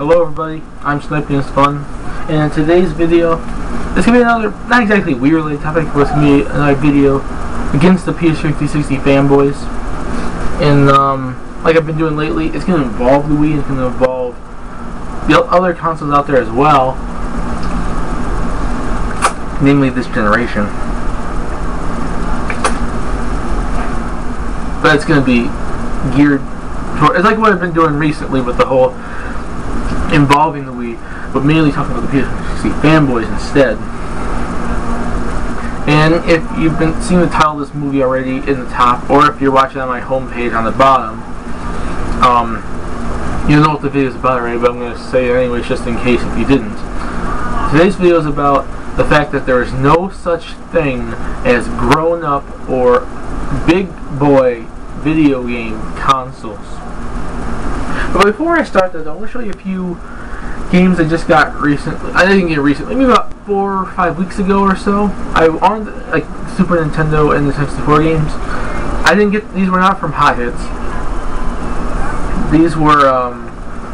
Hello everybody, I'm SnipingIsFun, and in today's video, it's going to be another, not exactly weird topic, but it's going to be another video against the PS360 fanboys. And like I've been doing lately, it's going to involve the Wii, it's going to involve the other consoles out there as well, namely this generation. But it's going to be geared toward, it's like what I've been doing recently with the whole involving the Wii, but mainly talking about the PS360 fanboys instead. And if you've been seeing the title of this movie already in the top, or if you're watching on my homepage on the bottom, you know what the video is about already, but I'm going to say it anyways just in case if you didn't. Today's video is about the fact that there is no such thing as grown-up or big boy video game consoles. But before I start that, I want to show you a few games I just got recently. I didn't get recently, maybe about 4 or 5 weeks ago or so. I owned like Super Nintendo and the 64 games. I didn't get these. Were not from Hot Hits. These were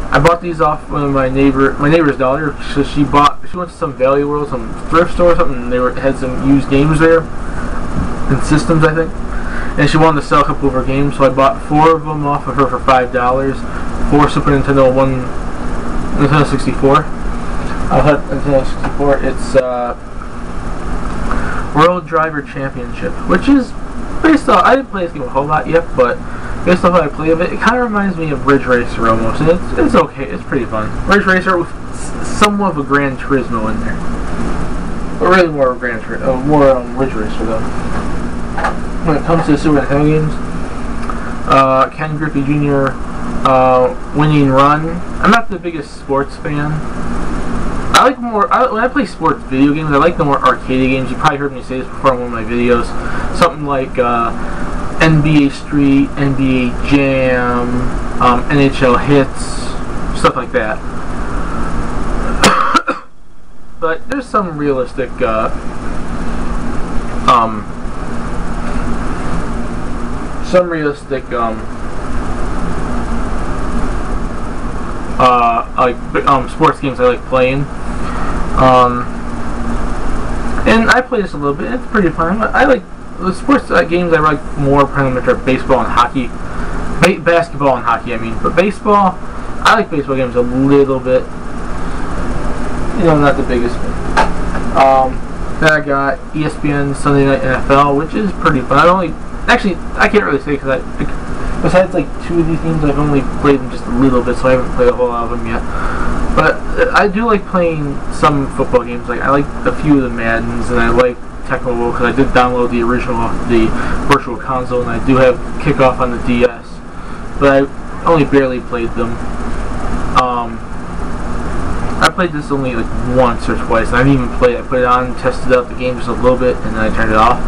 I bought these off one of my neighbor's daughter. So she went to some Value World, some thrift store or something, and they had some used games there and systems, I think. And she wanted to sell a couple of her games, so I bought 4 of them off of her for $5. 4 Super Nintendo, 1 Nintendo 64. I had Nintendo 64. It's World Driver Championship, which is based off. I didn't play this game a whole lot yet, but based off what I play of it, it kind of reminds me of Ridge Racer almost, and it's okay. It's pretty fun. Ridge Racer with somewhat of a Gran Turismo in there, but really more of Ridge Racer though. When it comes to the Super Nintendo games, Ken Griffey Jr. Winning Run. I'm not the biggest sports fan. I like more, when I play sports video games, I like the more arcade games. You probably heard me say this before in one of my videos. Something like NBA Street, NBA Jam, NHL Hits, stuff like that. But there's some realistic sports games I like playing. And I play this a little bit. It's pretty fun. I like the sports games I like more pretty much are baseball and hockey. Basketball and hockey, I mean. But baseball, I like baseball games a little bit. You know, not the biggest fan. Then I got ESPN Sunday Night NFL, which is pretty fun. I can't really say because besides like 2 of these games, I've only played them just a little bit, so I haven't played a whole lot of them yet. But I do like playing some football games. Like I like a few of the Maddens, and I like Tecmo Bowl because I did download the original off the Virtual Console, and I do have Kickoff on the DS. But I only barely played them. I played this only like once or twice, and I didn't even play it. I put it on, tested out the game just a little bit, and then I turned it off.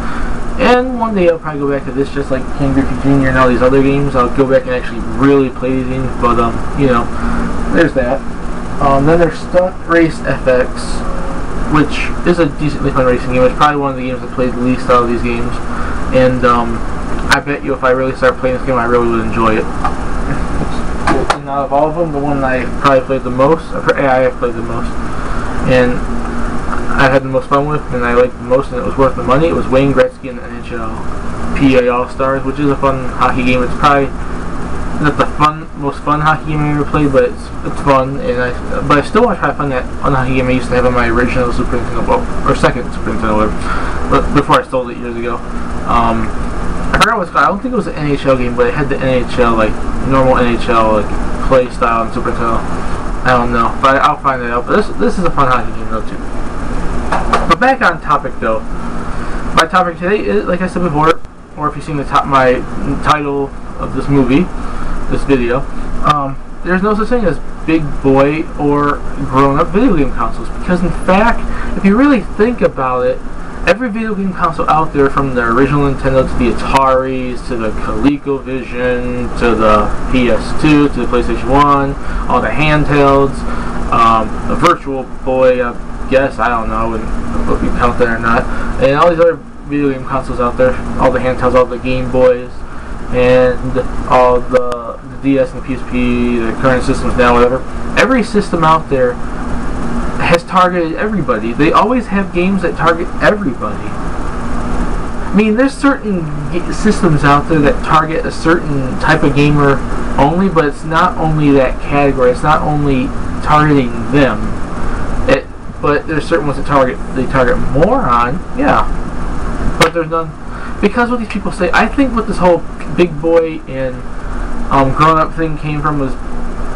And one day I'll probably go back to this, just like Ken Griffey Jr. and all these other games. I'll go back and actually really play these games, but you know, there's that. Then there's Stunt Race FX, which is a decently fun racing game. It's probably one of the games I played the least out of these games, and I bet you if I really start playing this game, I really would enjoy it. And out of all of them, the one I probably played the most, I have played the most, and I had the most fun with, and I liked the most, and it was worth the money. It was Wayne Gretzky and the NHL PA All-Stars, which is a fun hockey game. It's probably not the most fun hockey game I ever played, but it's fun, and but I still want to try to find that fun hockey game I used to have on my original Super Nintendo, or second Super Nintendo, but before I stole it years ago. I forgot what it's called. I don't think it was an NHL game, but it had the NHL, like normal NHL like play style on Super Nintendo. I don't know, but I'll find it out. But this is a fun hockey game though too. But back on topic though, my topic today is, like I said before, or if you've seen my title of this movie, this video, there's no such thing as big boy or grown-up video game consoles, because in fact, if you really think about it, every video game console out there, from the original Nintendo to the Ataris, to the ColecoVision, to the PS2, to the PlayStation 1, all the handhelds, the Virtual Boy, I don't know if you count that or not, and all these other video game consoles out there, all the handhelds, all the Game Boys, and all the the DS and the PSP, the current systems now, whatever. Every system out there has targeted everybody. They always have games that target everybody. I mean, there's certain systems out there that target a certain type of gamer only, but it's not only that category. It's not only targeting them. But there's certain ones that they target more on, yeah. But there's none, because what these people say. I think what this whole big boy and grown-up thing came from was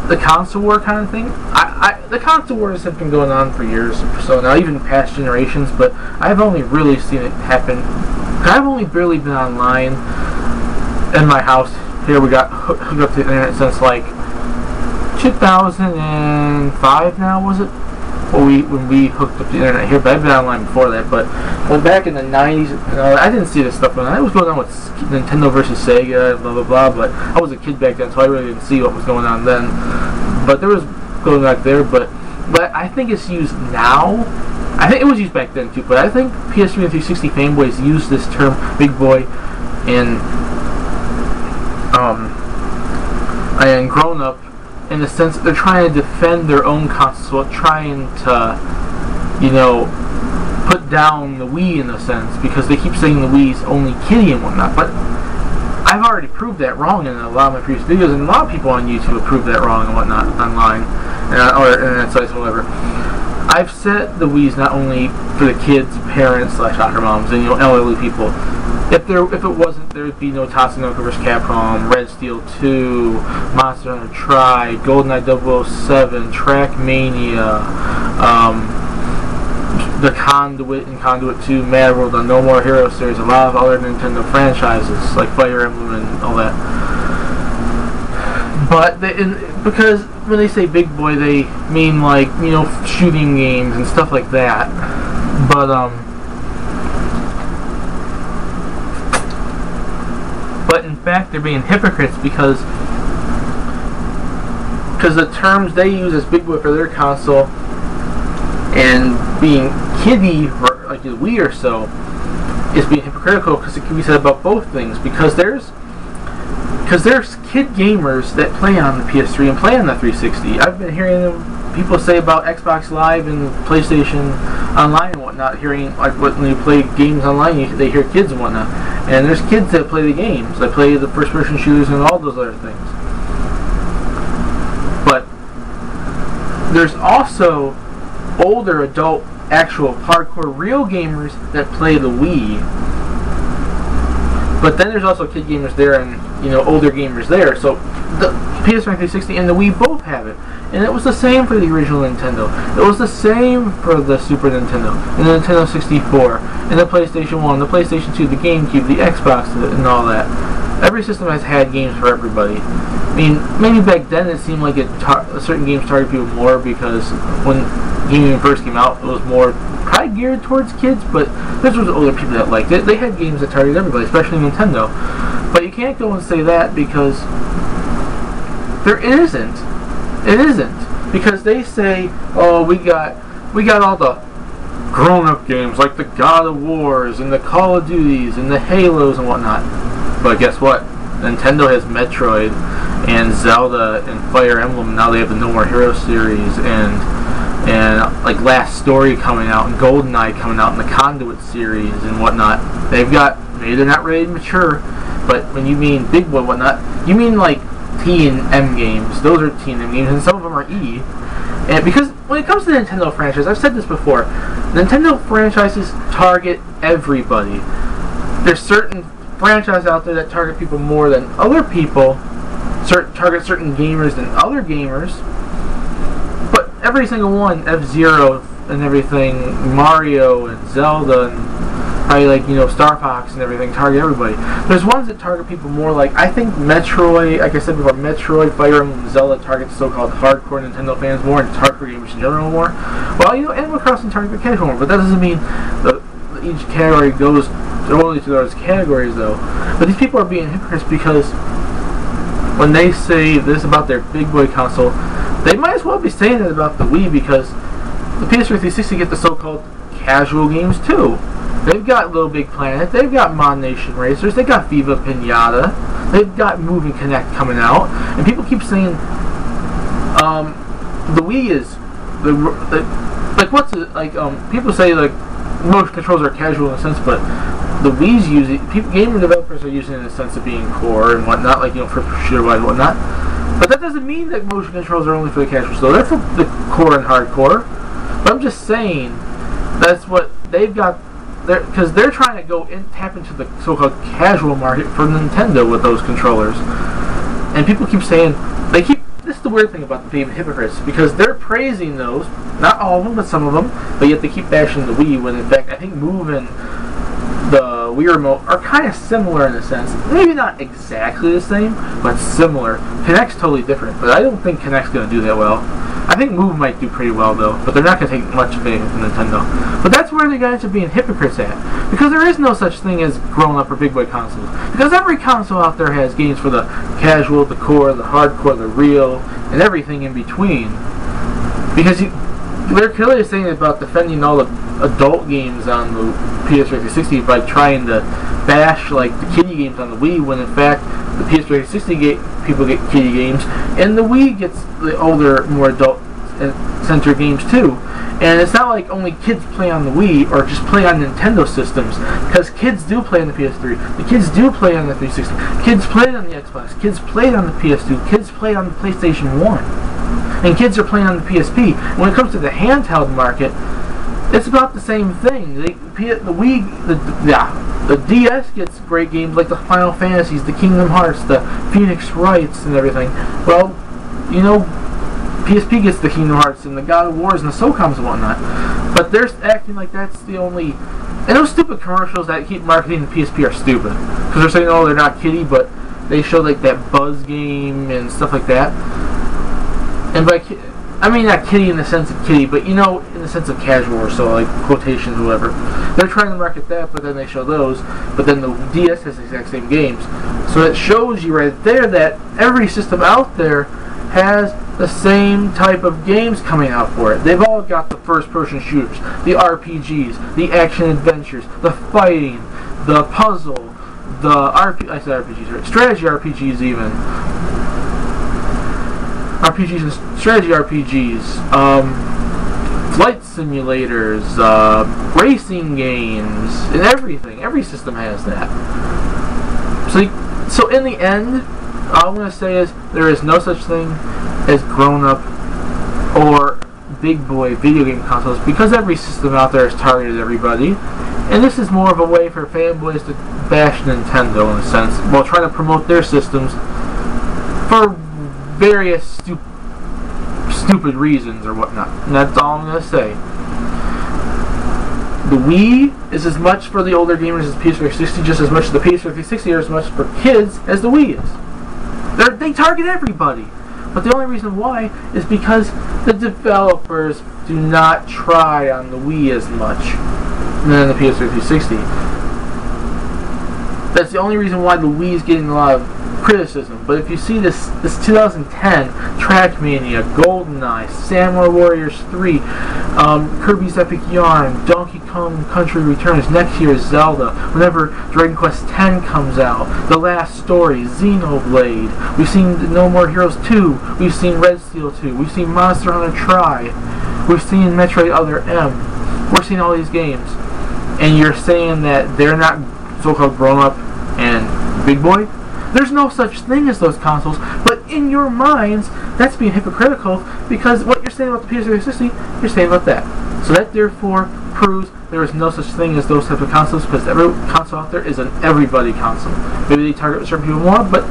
the console war kind of thing. The console wars have been going on for years, so now even past generations. But I've only really seen it happen. I've only barely been online in my house. Here we got hooked up to the internet since like 2005 now, was it? When we hooked up the internet here, but I've been online before that. But when back in the 90s, I didn't see this stuff going on. It was going on with Nintendo versus Sega and blah blah blah. But I was a kid back then, so I really didn't see what was going on then. But there was going back there. But I think it's used now. I think it was used back then too. But I think PS3 and 360 fanboys use this term "big boy" and grown up, in the sense that they're trying to defend their own console, trying to, put down the Wii in a sense, because they keep saying the Wii's only kiddie and whatnot. But I've already proved that wrong in a lot of my previous videos, and a lot of people on YouTube have proved that wrong and whatnot online, or internet sites or whatever. I've said the Wii's not only for the kids, parents, soccer moms, and elderly people. If it wasn't, there would be no Tatsunoko vs. Capcom, Red Steel 2, Monster Hunter Tri, GoldenEye 007, Trackmania, the Conduit and Conduit 2, Mad World, the No More Heroes series, a lot of other Nintendo franchises like Fire Emblem and all that. But because when they say big boy, they mean like shooting games and stuff like that. But in fact, they're being hypocrites because the terms they use as big boy for their console and being kiddie for like the Wii or so is being hypocritical, because it can be said about both things. Because there's kid gamers that play on the PS3 and play on the 360. I've been hearing people say about Xbox Live and PlayStation Online and whatnot, hearing like when you play games online, they hear kids and whatnot. And there's kids that play the games, that play the first-person shooters and all those other things. But there's also older adult, actual hardcore real gamers that play the Wii. But then there's also kid gamers there and older gamers there. So the PS3 360 and the Wii both have it. And it was the same for the original Nintendo. It was the same for the Super Nintendo, and the Nintendo 64, and the PlayStation 1, the PlayStation 2, the GameCube, the Xbox, and all that. Every system has had games for everybody. I mean, maybe back then it seemed like certain games targeted people more, because when gaming first came out, it was more probably geared towards kids, but this was older people that liked it. They had games that targeted everybody, especially Nintendo. But you can't go and say that, because it isn't. It isn't, because they say, oh, we got all the grown-up games like the God of Wars and the Call of Duties and the Halos and whatnot. But guess what? Nintendo has Metroid and Zelda and Fire Emblem. Now they have the No More Heroes series and like Last Story coming out and GoldenEye coming out and the Conduit series and whatnot. They've got, maybe they're not ready to mature, but when you mean big boy whatnot, you mean like T and M games. Those are T and M games, and some of them are E. And because when it comes to the Nintendo franchise, I've said this before, Nintendo franchises target everybody. There's certain franchises out there that target people more than other people, target certain gamers than other gamers. But every single one, F-Zero and everything, Mario and Zelda and probably like Star Fox and everything, target everybody. There's ones that target people more, like I think Metroid, like I said before, Metroid, Fire Emblem, Zelda targets so-called hardcore Nintendo fans more, and hardcore gamers in general more. Well, Animal Crossing targets the casual more, but that doesn't mean that each category goes only to those categories though. But these people are being hypocrites, because when they say this about their big boy console, they might as well be saying it about the Wii, because the PS3 360 get the so-called casual games too. They've got Little Big Planet, they've got Mod Nation Racers, they've got Viva Pinata, They've got Move and Connect coming out, and people keep saying the Wii is like what's it like? People say like motion controls are casual in a sense, but the Wii's using gamer developers are using it in the sense of being core and whatnot, like for shooter wise and whatnot. But that doesn't mean that motion controls are only for the casual. So they're for the core and hardcore. But I'm just saying that's what they've got. Because they're trying to go tap into the so-called casual market for Nintendo with those controllers. And people keep saying this is the weird thing about being hypocrites, because they're praising those, not all of them, but some of them, but yet they keep bashing the Wii, when in fact I think Move and the Wii Remote are kind of similar in a sense. Maybe not exactly the same, but similar. Kinect's totally different, but I don't think Kinect's going to do that well. I think Move might do pretty well though, but they're not going to take much of anything from Nintendo. But that's where the guys are being hypocrites at, because there is no such thing as grown-up or big boy consoles. Because every console out there has games for the casual, the core, the hardcore, the real, and everything in between. Because they're clearly saying about defending all the adult games on the PS360 by trying to bash like the kiddie games on the Wii, when in fact the PS360 people get kiddie games, and the Wii gets the older, more adult-centered games too. And it's not like only kids play on the Wii or just play on Nintendo systems, because kids do play on the PS3, the kids do play on the 360, kids play on the Xbox, kids play on the PS2, kids play on the PlayStation 1, and kids are playing on the PSP. When it comes to the handheld market, it's about the same thing. The DS gets great games like the Final Fantasies, the Kingdom Hearts, the Phoenix Wrights, and everything. Well, you know, PSP gets the Kingdom Hearts and the God of Wars and the SOCOMs and whatnot. But they're acting like that's the only... And those stupid commercials that keep marketing the PSP are stupid. Because they're saying, oh, they're not kiddie, but they show like that Buzz game and stuff like that. And by... I mean, not kiddie in the sense of kiddie, but you know, in the sense of casual or so, like quotations or whatever. They're trying to market that, but then they show those, but then the DS has the exact same games. So it shows you right there that every system out there has the same type of games coming out for it. They've all got the first-person shooters, the RPGs, the action-adventures, the fighting, the puzzle, the I said RPGs, right? Strategy RPGs even. RPGs and strategy RPGs, flight simulators, racing games, and everything. Every system has that. So in the end, all I'm going to say is there is no such thing as grown-up or big boy video game consoles, because every system out there is targeted at everybody. And this is more of a way for fanboys to bash Nintendo in a sense, while trying to promote their systems for various stupid reasons or whatnot. And that's all I'm going to say. The Wii is as much for the older gamers as the PS360, just as much as the PS360 is as much for kids as the Wii is. They target everybody. But the only reason why is because the developers do not try on the Wii as much than the PS360. That's the only reason why the Wii is getting a lot of criticism. But if you see this 2010 Trackmania, GoldenEye, Samurai Warriors 3, Kirby's Epic Yarn, Donkey Kong Country Returns, next year Zelda, whenever Dragon Quest X comes out, The Last Story, Xenoblade, we've seen No More Heroes 2, we've seen Red Steel 2, we've seen Monster Hunter Tri, we've seen Metroid Other M, we're seeing all these games, and you're saying that they're not so-called grown-up and big boy? There's no such thing as those consoles, but in your minds, that's being hypocritical, because what you're saying about the PS360, you're saying about that. So that therefore proves there is no such thing as those type of consoles, because every console out there is an everybody console. Maybe they target certain people more, but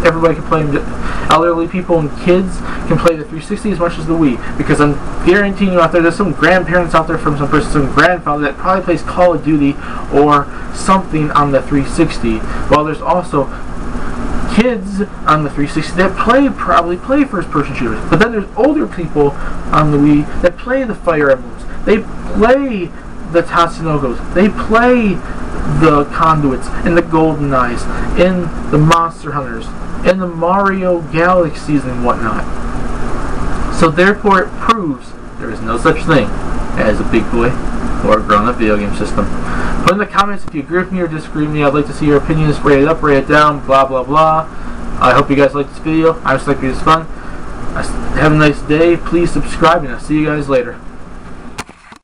everybody can play them. Elderly people and kids can play the 360 as much as the Wii, because I'm guaranteeing you out there, there's some grandparents out there from some person, some grandfather that probably plays Call of Duty or something on the 360, while there's also kids on the 360 that probably play first-person shooters. But then there's older people on the Wii that play the Fire Emblems. They play the Tatsunogos. They play the Conduits and the GoldenEyes and the Monster Hunters and the Mario Galaxies and whatnot. So therefore it proves there is no such thing as a big boy or a grown-up video game system. Put in the comments if you agree with me or disagree with me. I'd like to see your opinions. Rate it up, rate it down, blah blah blah. I hope you guys liked this video. I'm SnipingIsFun. Have a nice day. Please subscribe, and I'll see you guys later.